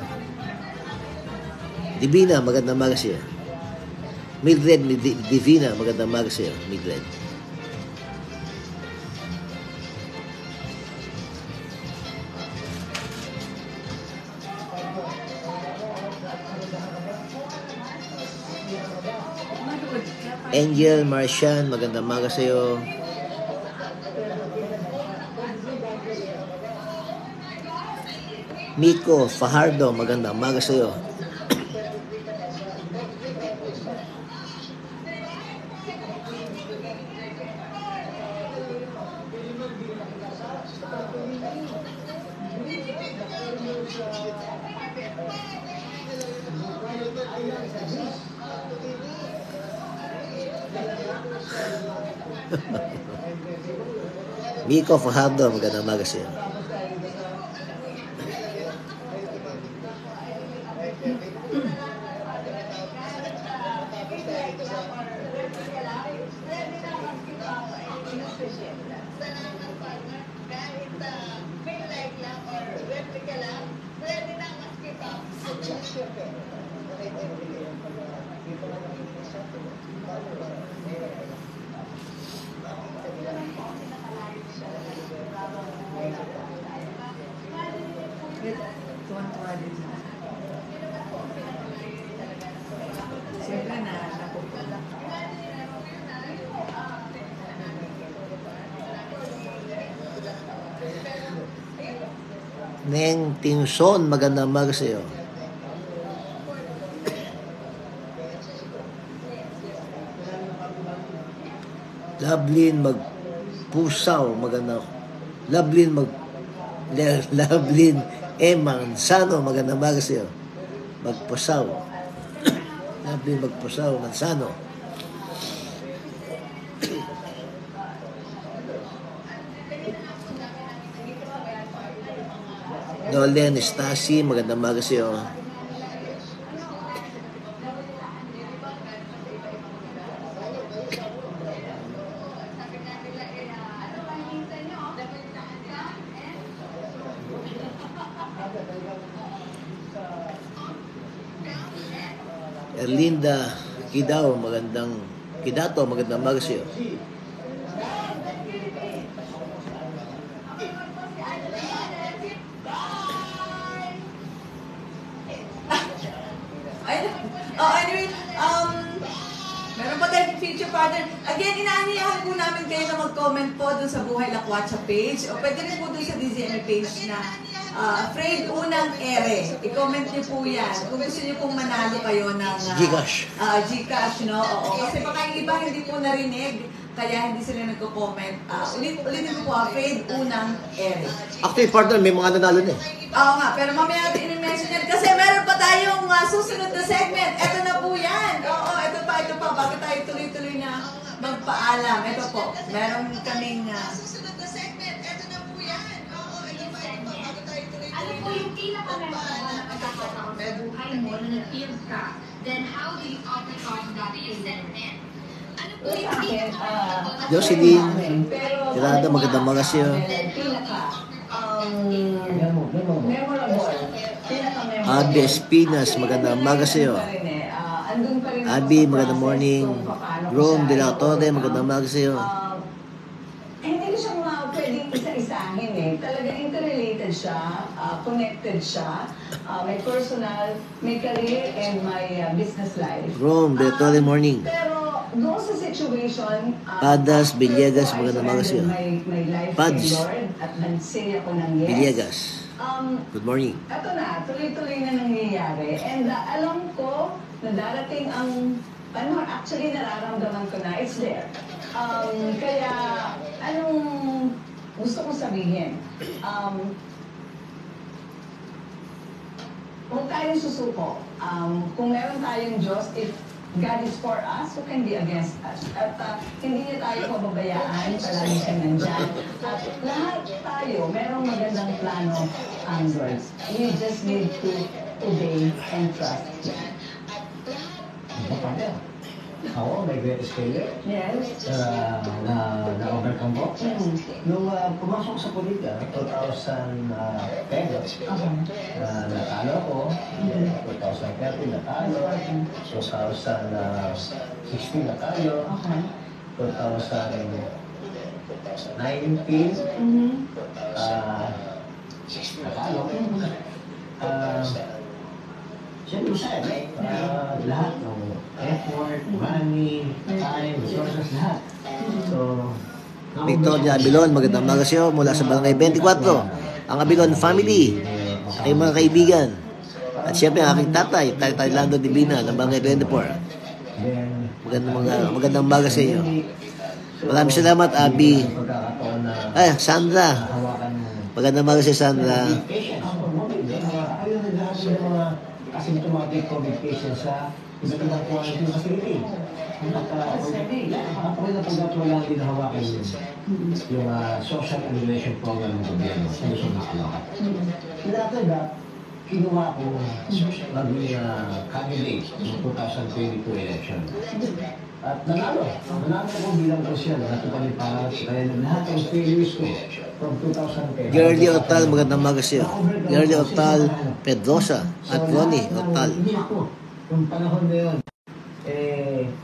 Divina, magandang umaga sa iyo. Mildred Divina, magandang umaga sa'yo, Mildred. Angel Marcian, magandang umaga sa'yo. Miko Fajardo, magandang umaga sa'yo. Miko Fajardo, magandang umaga sa'yo. Tuwan-tuwa din siya. Siyempre na napupunta. Neng Tinson, magandang umaga sa'yo. Lovelyn Magpusaw, magandang Lovelyn Mansano, magandang umaga sa'yo. Magpusaw. Lovelyn Magpusaw, Mansano. Nolen Stasi, magandang umaga sa'yo. Erlinda Kidato, magandang umaga sa'yo. Anyway, meron pa tayong future partner. Again, inaaniyahan po namin kayo na mag-comment po dun sa Buhay Lakwatsa page o pwede rin po dun sa DZME page na Fred Unang Ere. I-comment niyo po yan. Kung gusto niyo pong manalo kayo ng Gcash, no? Oo. Kasi baka yung iba hindi po narinig, kaya hindi sila nagko-comment. Ulitin ko po, Fred Unang Ere. Actually, partner, may mga nanalo na eh. Oo nga, pero mamaya natin i-mention yan kasi meron pa tayong susunod na segment. Ito na po yan. Oo, ito pa. Bago tayo tuloy-tuloy na magpaalam. Ito po, meron kaming susunod na segment. Ito na po yan. Oo, ito pa. Bago tayo tuloy-tuloy. Ano po yung pinaka-memorable na pagkakataon sa buhay mo na nag-feel ka? Then how do you overcome that feeling? Ano po yung pinaka-memorable? Jocelyn Tirada, magandang umaga sa'yo. Abi Espinas, magandang umaga sa'yo. Abi, magandang morning. Rome De La Torre, magandang umaga sa'yo. Hindi ko siya pwedeng isa-isahin eh. Talagang interrelated siya, connected siya. May personal, may career, and my business life. Rome De La Torre, morning. Pero doon sa situation, Padas Villegas, magandang umaga sa'yo. my life Pads kay Lord at nag-say ako ng yes. Villegas, good morning. Ito na, tuloy-tuloy na nangyayari. And alam ko na darating ang, actually nararamdaman ko na, it's there. Kaya, anong gusto kong sabihin? Huwag tayong susuko. Kung meron tayong Diyos, if God is for us, who can be against us? At hindi niya tayo pababayaan, palagi siya nandyan. At lahat tayo, merong magandang plano ang Lord. We just need to obey and trust Him. Ako, may greatest failure. Yes. Na-overcome ko. Nung pumasok ko sa politika, 2010, natalo ko. 2013, natalo. 2016, natalo. 2019, natalo. Siyempre masaya, right? Lahat ng effort, money, time, resources, lahat. So, Victoria Abilon, magandang umaga sa iyo mula sa Barangay 24. Ang Abilon family, ay mga kaibigan. At siyempre ang aking tatay, Tatay Lando Divina ng Barangay 24. then, Magandang umaga sa iyo. Maraming salamat, Abi. pagkakataon na Ay, Sandra. hawakan mo. Magandang umaga sa Sandra. Patience. Ayaw na lahat ng mga asymptomatic COVID patients sa iba't ibang quarantine facility. At ako na pagkatuwalaan din hawakan yung social isolation program ng gobyerno sa Luzon na Caloocan. After that, kinuha ko maging candidate ng 2022 election. At nanalo ko bilang Rosyal, natupali para kaya lahat ng failures ko from 2010. Girlie Otal, magandang umaga sa iyo. Girlie Otal, Pedrosa, at Ronnie Otal. Hindi ako. Yung panahon na yun,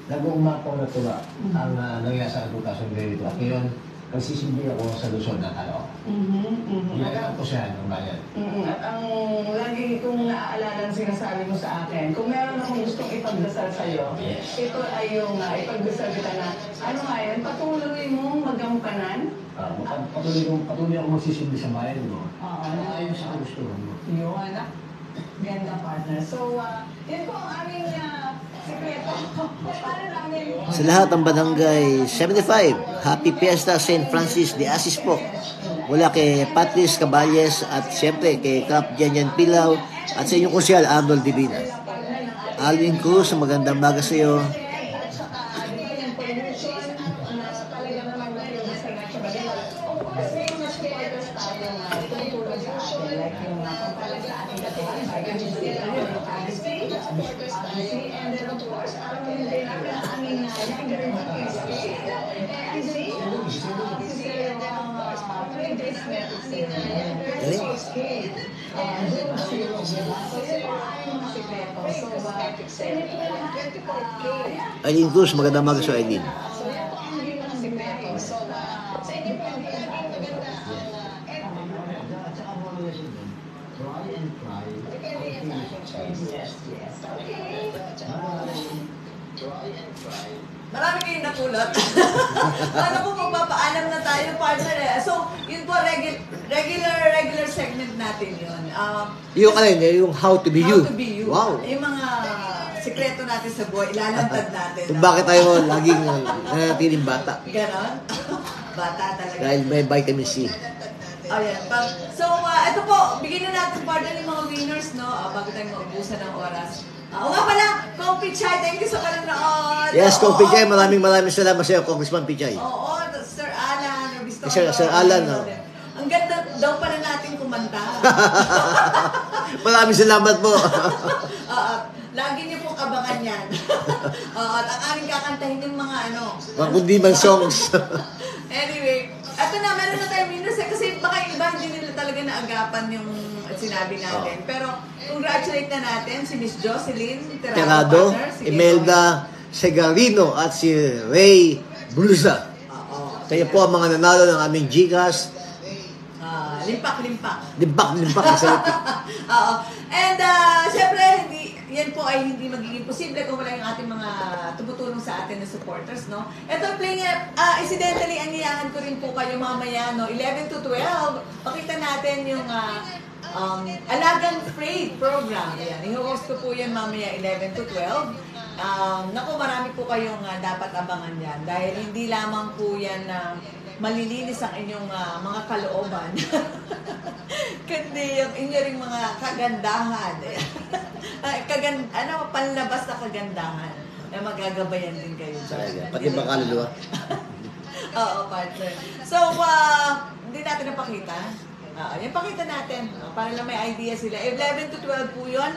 nag-uumapang natuwa ang nangyari sa 2022. At ngayon, nagsisimbi ako sa Luzon na Caloocan. Ginagawa ko siya ng bayan. At ang lagi kong naaalala ang sinasabi mo sa akin, kung meron akong gustong ipagdasal sa'yo, ito ay yung ipagdasal kita na, ano nga yun, patuloy mong magampanan. Patuloy ako magsisimbi sa bayan mo. Ayon sa kagustuhan mo. Yung anak, ganda partner. So, yun po ang aming sekreto. Paano namin? Sa lahat ng Barangay 75, Happy Fiesta St. Francis de Assis po. Mula kay Patrice Caballes at siyempre kay Cap Janjan Pilaw at sa inyong konsyal, Arnold Divina. Alvin Cruz, magandang umaga sa iyo. At saka, di ba yung pollution na talaga naman nag-iubos na sa Manila. Of course, may mga supporters tayo na tumutulong sa atin. Like yung pampalag sa ating katuhan, vitamin C, yung Odyssey, and then of course, alam mo din namin ang aming younger Odyssey. And then, Aileen Cruz, magandang umaga sa Aileen. Try and try. marami kayong napulot. Ano po, magpapaalam na tayo, partner eh. So, yun po, regular segment natin yun. Yung yung how to be you. How to be you. Wow. Yung mga sikreto natin sa buhay, ilalantad natin. Kung bakit tayo laging nanatiling bata. Ganon? Bata talaga. Dahil may vitamin C. Ayan. So, ito po, bigyan na natin partner yung mga winners, no? Bago tayo maubusan ng oras. Oo nga pala, Kong Pichay, thank you sa panonood. Yes, Kong Pichay, maraming salamat sa iyo, Congressman Pichay. Oo, Sir Alan, Robistorio. Sir Alan, no? Ang ganda daw pala natin kumanta. Maraming salamat po. Lagi niyo pong abangan yan. At ang aming kakantahin yung mga Mga kundiman songs. Anyway, eto na, meron na tayong winners kasi baka iba hindi nila talaga naagapan yung sinabi natin. Pero congratulate na natin si Miss Jocelyn Terado, Imelda Segarino at si Ray Blusa. Kaya po ang mga nanalo ng aming Gcash. Limpak. Limpak na salita. Oo. And syempre, yan po ay hindi magiging posible kung wala yung ating mga tumutulong sa atin na supporters, no? Ito, playing incidentally, aniyahan ko rin po kayo mamaya, no? 11 to 12, pakita natin yung Alagang Freight program. Ayan, i-host ko po yan mamaya 11 to 12. Naku, marami po kayong dapat abangan yan. Dahil hindi lamang po yan malilinis ang inyong mga kalooban. Kundi yung inyong mga kagandahan. Panlabas na kagandahan na magagabayan din kayo. Pati ba kaluluwa? Oo, partner. So, hindi natin napakita. Yan, pakita natin. Para lang may idea sila. 11 to 12 po yun.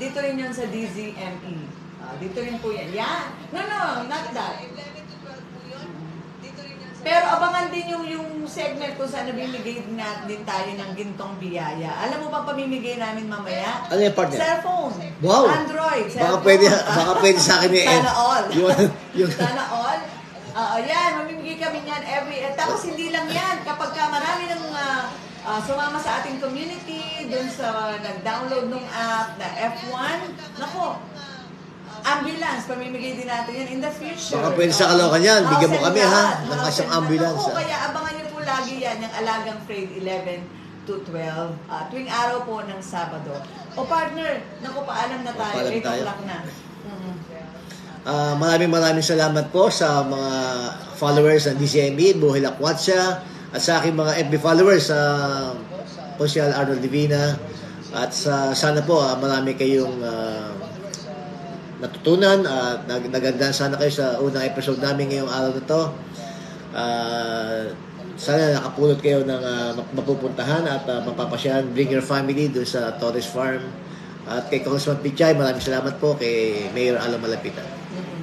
Dito rin yun sa DZME. Dito rin po yan. Yan. No, not that. Pero abangan din yung segment kung saan nabimigay din tayo ng gintong biyaya. Alam mo ba pamimigay namin mamaya? Ano yung partner? Cellphone. Wow. Android. Baka Cellphone. pwede sa akin Sana all. yung Sana all. Yan, mamimigay kami niyan tapos hindi lang yan. Kapag marami ng sumama sa ating community, dun sa nag-download ng app na F1, nako, ambulance, pamimigay din natin yan in the future. Baka pwede sa Caloocan yan. Bigyan mo kami, ha? Ng House isang and ambulance. lot. Kaya abangan niyo po lagi yan, yung alagang grade 11 to 12, tuwing araw po ng Sabado. O partner, naku, paalam na tayo. Paalam 8 tayo. o'clock na. Maraming salamat po sa mga followers ng DCME, Buhay Lakwatsa, at sa aking mga FB followers sa Social Arnold Divina. At sana po marami kayong natutunan at nagandaan sana kayo sa unang episode namin ngayong araw na to. Sana nakapulot kayo ng mapupuntahan at mapapasyahan. Bring your family doon sa Torres Farm. At kay Congressman Pichay, maraming salamat po. Kay Mayor Alam Malapitan.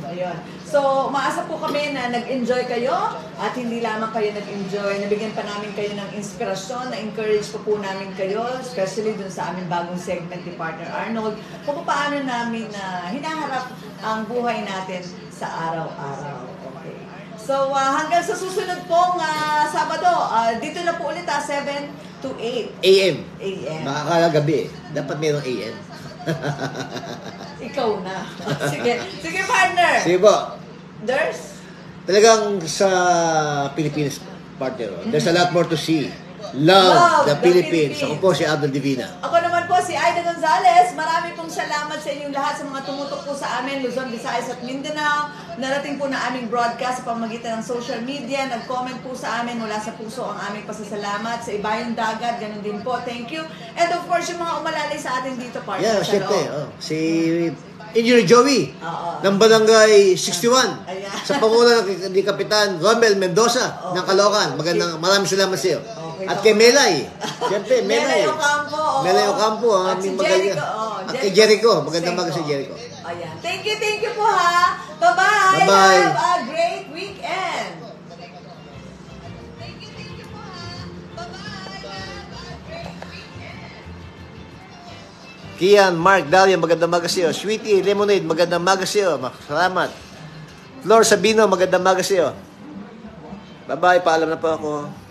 Ayun. So, maasa po kami na nag-enjoy kayo at hindi lamang kayo nag-enjoy. Nabigyan pa namin kayo ng inspirasyon, na-encourage po namin kayo, especially dun sa aming bagong segment ni Partner Arnold, kung paano namin hinaharap ang buhay natin sa araw-araw. Okay. So, hanggang sa susunod pong Sabado, dito na po ulit 7 to 8 AM. AM. Makakala gabi. Dapat mayroong AM. Ikaw na. Sige partner. Sige po. There's? Talagang sa Pilipinas, partner, there's a lot more to see. Love the Philippines. Ako po si Abdul Divina. Ako naman po si Aida Gonzalez. Marami pong salamat sa inyong lahat sa mga tumutok po sa amin, Luzon, Visayas at Mindanao. Narating po na aming broadcast sa pamamagitan ng social media. Nag-comment po sa amin mula sa puso ang aming pasasalamat. Sa Ibayong Dagat, ganun din po. Thank you. And of course, yung mga umalalay sa atin dito, partner. Yeah, sa syempre. loob. Si Engineer Joey ng Barangay 61 Ayan. sa pangunan ni Kapitan Romel Mendoza ng Caloocan. Maraming salamat sa iyo. Okay, At kay Melay. Siyempre, Melay. Melay Ocampo. Melay Ocampo. At si Jericho. At kay Jericho. Magandang maga si Jericho. Ayan. Thank you po ha. Bye-bye. Bye-bye. Have a great weekend. Kian, Mark, Dalian, magandang maga sa iyo. Sweetie, Lemonade, magandang maga sa iyo. Salamat. Flor Sabino, magandang maga sa iyo. Bye-bye, paalam na po ako.